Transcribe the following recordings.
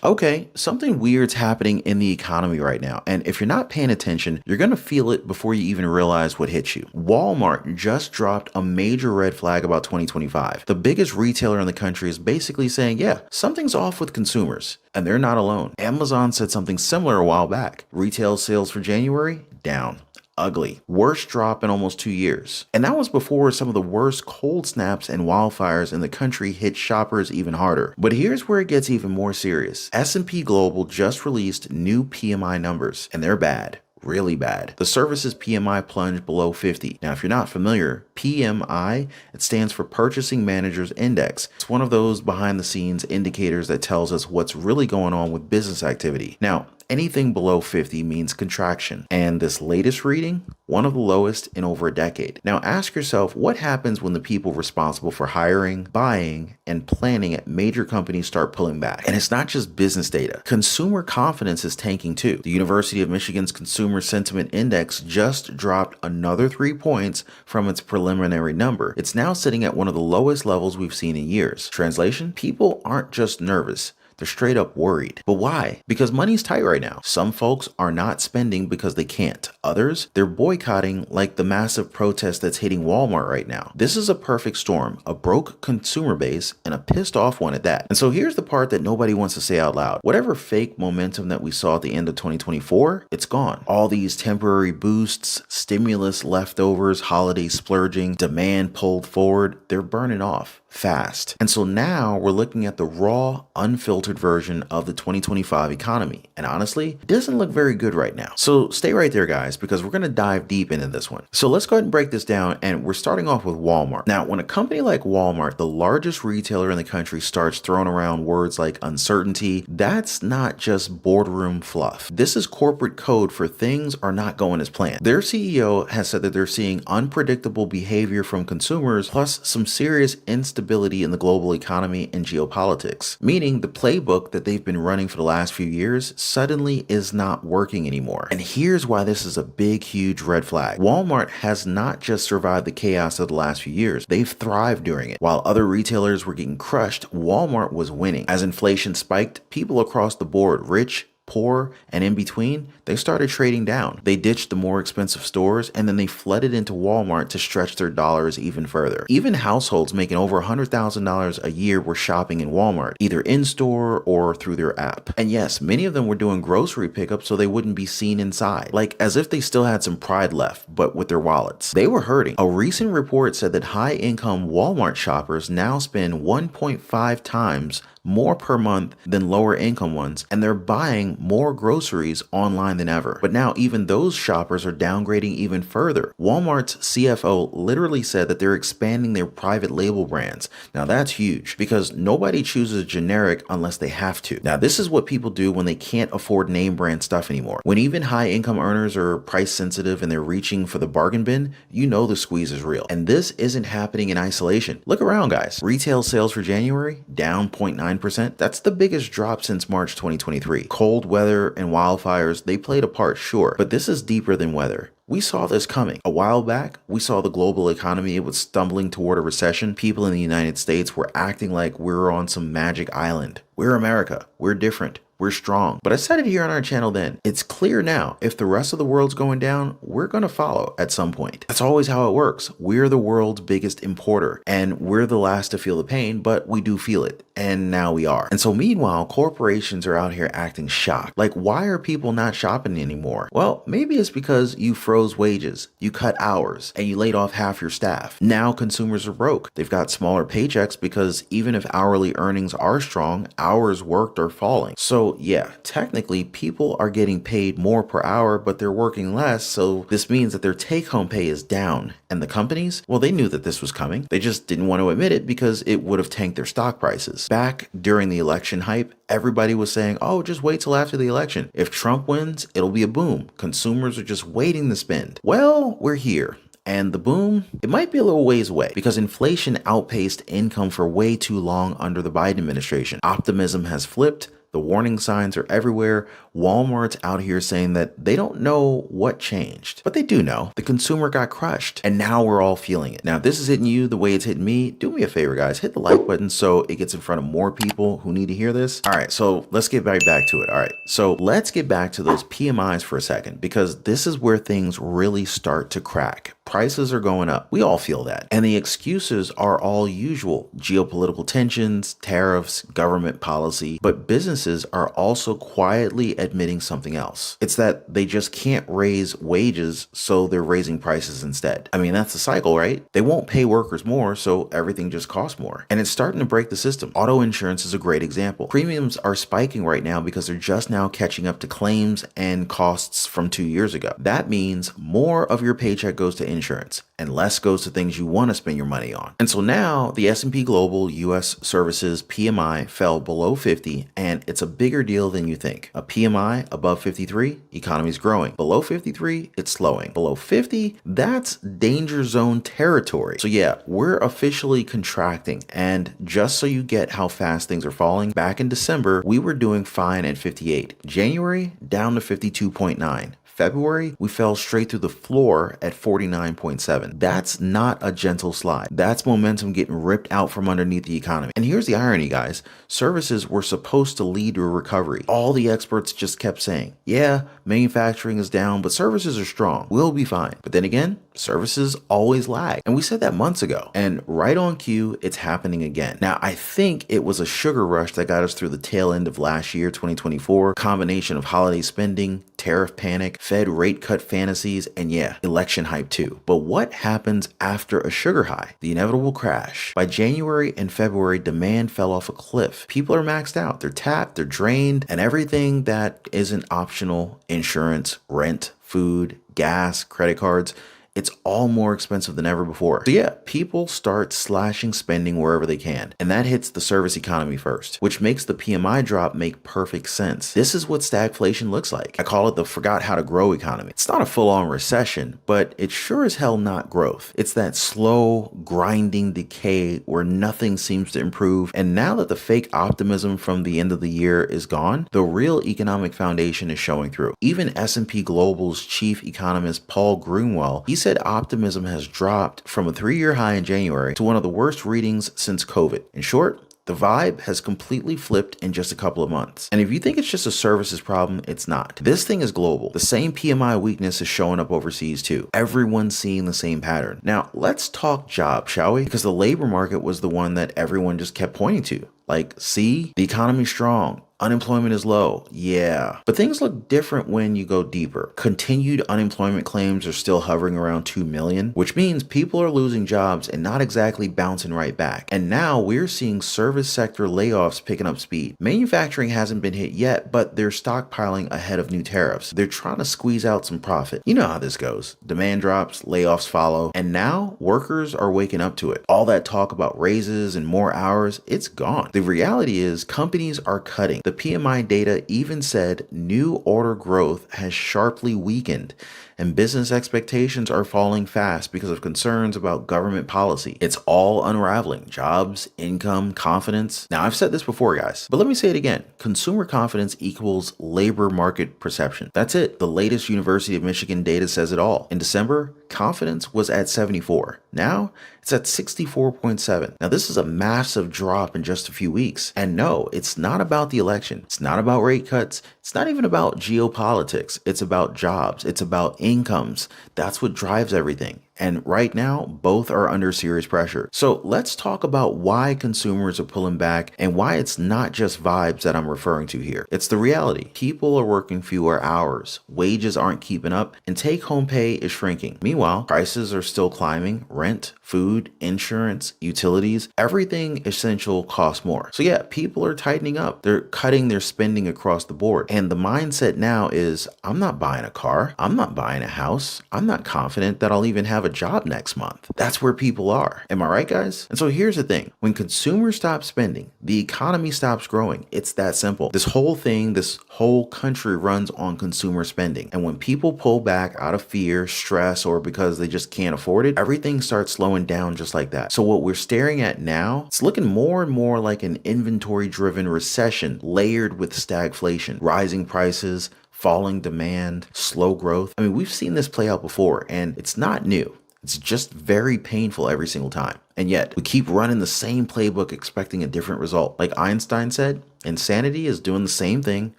Okay, something weird's happening in the economy right now, and if you're not paying attention, you're gonna feel it before you even realize what hit you. Walmart just dropped a major red flag about 2025. The biggest retailer in the country is basically saying, yeah, something's off with consumers, and they're not alone. Amazon said something similar a while back. Retail sales for January, down. Ugly. Worst drop in almost 2 years. And that was before some of the worst cold snaps and wildfires in the country hit shoppers even harder. But here's where it gets even more serious. S&P Global just released new PMI numbers, and they're bad. Really bad. The services PMI plunged below 50. Now, if you're not familiar, PMI, it stands for Purchasing Managers Index. It's one of those behind the scenes indicators that tells us what's really going on with business activity. Now, anything below 50 means contraction. And this latest reading, one of the lowest in over a decade. Now ask yourself, what happens when the people responsible for hiring, buying, and planning at major companies start pulling back? And it's not just business data. Consumer confidence is tanking too. The University of Michigan's Consumer Sentiment Index just dropped another 3 points from its preliminary number. It's now sitting at one of the lowest levels we've seen in years. Translation? People aren't just nervous. They're straight up worried. But why? Because money's tight right now. Some folks are not spending because they can't. Others, they're boycotting, like the massive protest that's hitting Walmart right now. This is a perfect storm, a broke consumer base and a pissed off one at that. And so here's the part that nobody wants to say out loud. Whatever fake momentum that we saw at the end of 2024, it's gone. All these temporary boosts, stimulus leftovers, holiday splurging, demand pulled forward, they're burning off fast. And so now we're looking at the raw, unfiltered version of the 2025 economy. And honestly, it doesn't look very good right now. So stay right there, guys, because we're going to dive deep into this one. So let's go ahead and break this down. And we're starting off with Walmart. Now, when a company like Walmart, the largest retailer in the country, starts throwing around words like uncertainty, that's not just boardroom fluff. This is corporate code for things are not going as planned. Their CEO has said that they're seeing unpredictable behavior from consumers, plus some serious instability in the global economy and geopolitics, meaning the playbook that they've been running for the last few years suddenly is not working anymore. And here's why this is a big, huge red flag. Walmart has not just survived the chaos of the last few years, they've thrived during it. While other retailers were getting crushed, Walmart was winning. As inflation spiked, people across the board, rich, poor, and in between, they started trading down. They ditched the more expensive stores and then they flooded into Walmart to stretch their dollars even further. Even households making over $100,000 a year were shopping in Walmart, either in-store or through their app. And yes, many of them were doing grocery pickup so they wouldn't be seen inside, like as if they still had some pride left, but with their wallets. They were hurting. A recent report said that high-income Walmart shoppers now spend 1.5 times more per month than lower income ones, and they're buying more groceries online than ever. But now even those shoppers are downgrading even further. Walmart's CFO literally said that they're expanding their private label brands. Now that's huge because nobody chooses generic unless they have to. Now this is what people do when they can't afford name brand stuff anymore. When even high income earners are price sensitive and they're reaching for the bargain bin, you know the squeeze is real. And this isn't happening in isolation. Look around, guys. Retail sales for January down 0.9%. That's the biggest drop since March 2023. Cold weather and wildfires, they played a part, sure, but this is deeper than weather. We saw this coming. A while back, we saw the global economy, it was stumbling toward a recession. People in the United States were acting like we're on some magic island. We're America. We're different. We're strong. But I said it here on our channel then. It's clear now, if the rest of the world's going down, we're going to follow at some point. That's always how it works. We're the world's biggest importer, and we're the last to feel the pain, but we do feel it. And now we are. And so meanwhile, corporations are out here acting shocked. Like, why are people not shopping anymore? Well, maybe it's because you froze wages, you cut hours, and you laid off half your staff. Now consumers are broke. They've got smaller paychecks because even if hourly earnings are strong, hours worked are falling. So yeah, technically people are getting paid more per hour, but they're working less. So this means that their take-home pay is down. And the companies, well, they knew that this was coming. They just didn't want to admit it because it would have tanked their stock prices. Back during the election hype, everybody was saying, oh, just wait till after the election. If Trump wins, it'll be a boom. Consumers are just waiting to spend. Well, we're here. And the boom, it might be a little ways away because inflation outpaced income for way too long under the Biden administration. Optimism has flipped. The warning signs are everywhere. Walmart's out here saying that they don't know what changed, but they do know. The consumer got crushed, and now we're all feeling it. Now, if this is hitting you the way it's hitting me, do me a favor, guys. Hit the like button so it gets in front of more people who need to hear this. All right, so let's get right back to it. All right, so let's get back to those PMIs for a second, because this is where things really start to crack. Prices are going up. We all feel that. And the excuses are all usual: geopolitical tensions, tariffs, government policy. But businesses are also quietly admitting something else. It's that they just can't raise wages, so they're raising prices instead. I mean, that's the cycle, right? They won't pay workers more, so everything just costs more. And it's starting to break the system. Auto insurance is a great example. Premiums are spiking right now because they're just now catching up to claims and costs from 2 years ago. That means more of your paycheck goes to insurance and less goes to things you want to spend your money on. And so now the S&P Global US Services PMI fell below 50, and it's a bigger deal than you think. A PMI above 53, economy's growing. Below 53, it's slowing. Below 50, that's danger zone territory. So yeah, we're officially contracting. And just so you get how fast things are falling, back in December, we were doing fine at 58. January, down to 52.9. February, we fell straight through the floor at 49.7. That's not a gentle slide. That's momentum getting ripped out from underneath the economy. And here's the irony, guys. Services were supposed to lead to a recovery. All the experts just kept saying, yeah, manufacturing is down, but services are strong. We'll be fine. But then again, services always lag. And we said that months ago. And right on cue, it's happening again. Now, I think it was a sugar rush that got us through the tail end of last year, 2024, combination of holiday spending, tariff panic, Fed rate cut fantasies, and yeah, election hype too. But what happens after a sugar high? The inevitable crash. By January and February, demand fell off a cliff. People are maxed out. They're tapped, they're drained, and everything that isn't optional, insurance, rent, food, gas, credit cards, it's all more expensive than ever before. So yeah, people start slashing spending wherever they can, and that hits the service economy first, which makes the PMI drop make perfect sense. This is what stagflation looks like. I call it the forgot how to grow economy. It's not a full-on recession, but it's sure as hell not growth. It's that slow, grinding decay where nothing seems to improve. And now that the fake optimism from the end of the year is gone, the real economic foundation is showing through. Even S&P Global's chief economist Paul Greenwell, he said optimism has dropped from a 3-year high in January to one of the worst readings since COVID. In short, the vibe has completely flipped in just a couple of months. And if you think it's just a services problem, it's not. This thing is global. The same PMI weakness is showing up overseas too. Everyone's seeing the same pattern. Now, let's talk jobs, shall we? Because the labor market was the one that everyone just kept pointing to. Like, see, the economy's strong. Unemployment is low. Yeah. But things look different when you go deeper. Continued unemployment claims are still hovering around 2 million, which means people are losing jobs and not exactly bouncing right back. And now we're seeing service sector layoffs picking up speed. Manufacturing hasn't been hit yet, but they're stockpiling ahead of new tariffs. They're trying to squeeze out some profit. You know how this goes. Demand drops, layoffs follow, and now workers are waking up to it. All that talk about raises and more hours, it's gone. The reality is companies are cutting. The PMI data even said new order growth has sharply weakened, and business expectations are falling fast because of concerns about government policy. It's all unraveling. Jobs, income, confidence. Now, I've said this before, guys, but let me say it again. Consumer confidence equals labor market perception. That's it. The latest University of Michigan data says it all. In December, confidence was at 74. Now, it's at 64.7. Now, this is a massive drop in just a few weeks. And no, it's not about the election. It's not about rate cuts. It's not even about geopolitics. It's about jobs. It's about incomes. That's what drives everything. And right now, both are under serious pressure. So let's talk about why consumers are pulling back and why it's not just vibes that I'm referring to here. It's the reality. People are working fewer hours, wages aren't keeping up, and take-home pay is shrinking. Meanwhile, prices are still climbing. Rent, food, insurance, utilities, everything essential costs more. So yeah, people are tightening up. They're cutting their spending across the board. And the mindset now is, I'm not buying a car. I'm not buying a house. I'm not confident that I'll even have a a job next month. That's where people are. Am I right, guys? And so here's the thing. When consumers stop spending, the economy stops growing. It's that simple. This whole country runs on consumer spending. And when people pull back out of fear, stress, or because they just can't afford it, everything starts slowing down just like that. So what we're staring at now, it's looking more and more like an inventory-driven recession layered with stagflation, rising prices, falling demand, slow growth. I mean, we've seen this play out before, and it's not new. It's just very painful every single time. And yet, we keep running the same playbook expecting a different result. Like Einstein said, insanity is doing the same thing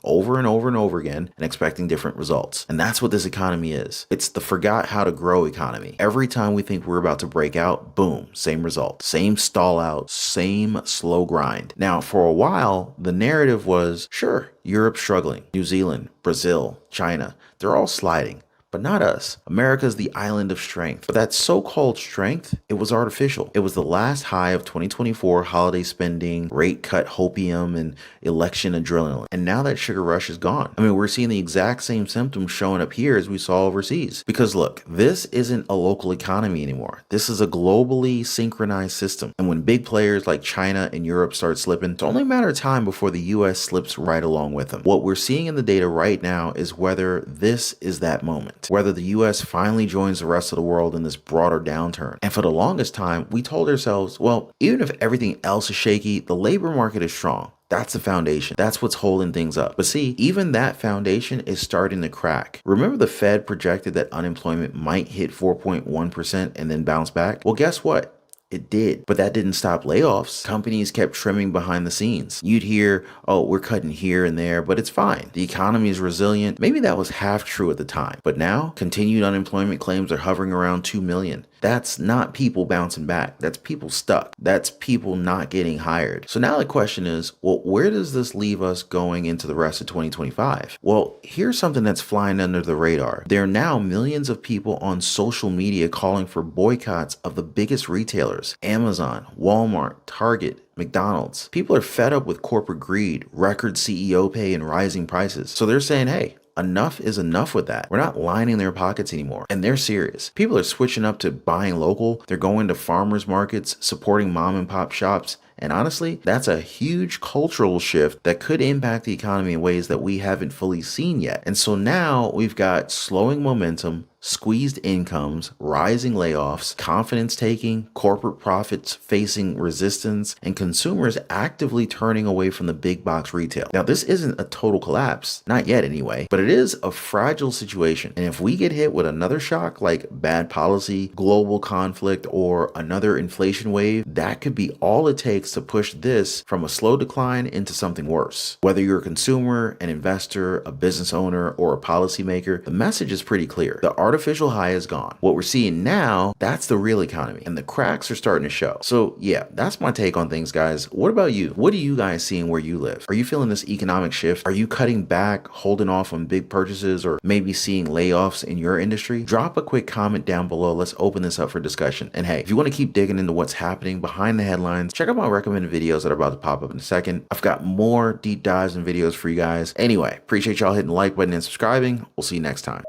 over and over and over again and expecting different results. And that's what this economy is. It's the forgot how to grow economy. Every time we think we're about to break out, boom, same result. Same stall out, same slow grind. Now, for a while, the narrative was, sure, Europe's struggling. New Zealand, Brazil, China, they're all sliding. But not us. America's the island of strength. But that so-called strength, it was artificial. It was the last high of 2024 holiday spending, rate cut hopium, and election adrenaline. And now that sugar rush is gone. I mean, we're seeing the exact same symptoms showing up here as we saw overseas. Because look, this isn't a local economy anymore. This is a globally synchronized system. And when big players like China and Europe start slipping, it's only a matter of time before the US slips right along with them. What we're seeing in the data right now is whether this is that moment. Whether the US finally joins the rest of the world in this broader downturn. And for the longest time, we told ourselves, well, even if everything else is shaky, the labor market is strong. That's the foundation. That's what's holding things up. But see, even that foundation is starting to crack. Remember the Fed projected that unemployment might hit 4.1% and then bounce back? Well, guess what? It did, but that didn't stop layoffs. Companies kept trimming behind the scenes. You'd hear, oh, we're cutting here and there, but it's fine. The economy is resilient. Maybe that was half true at the time, but now continued unemployment claims are hovering around 2 million. That's not people bouncing back. That's people stuck. That's people not getting hired. So now the question is, well, where does this leave us going into the rest of 2025? Well, here's something that's flying under the radar. There are now millions of people on social media calling for boycotts of the biggest retailers: Amazon, Walmart, Target, McDonald's. People are fed up with corporate greed, record CEO pay, and rising prices. So they're saying, hey, enough is enough with that. We're not lining their pockets anymore. And they're serious. People are switching up to buying local. They're going to farmers markets, supporting mom and pop shops. And honestly, that's a huge cultural shift that could impact the economy in ways that we haven't fully seen yet. And so now we've got slowing momentum, squeezed incomes, rising layoffs, confidence taking, corporate profits facing resistance, and consumers actively turning away from the big box retail. Now, this isn't a total collapse, not yet anyway, but it is a fragile situation. And if we get hit with another shock like bad policy, global conflict, or another inflation wave, that could be all it takes to push this from a slow decline into something worse. Whether you're a consumer, an investor, a business owner, or a policymaker, the message is pretty clear. The artificial high is gone. What we're seeing now, that's the real economy, and the cracks are starting to show. So yeah, that's my take on things, guys. What about you? What are you guys seeing where you live? Are you feeling this economic shift? Are you cutting back, holding off on big purchases, or maybe seeing layoffs in your industry? Drop a quick comment down below. Let's open this up for discussion. And hey, if you want to keep digging into what's happening behind the headlines, check out my recommended videos that are about to pop up in a second. I've got more deep dives and videos for you guys. Anyway, appreciate y'all hitting the like button and subscribing. We'll see you next time.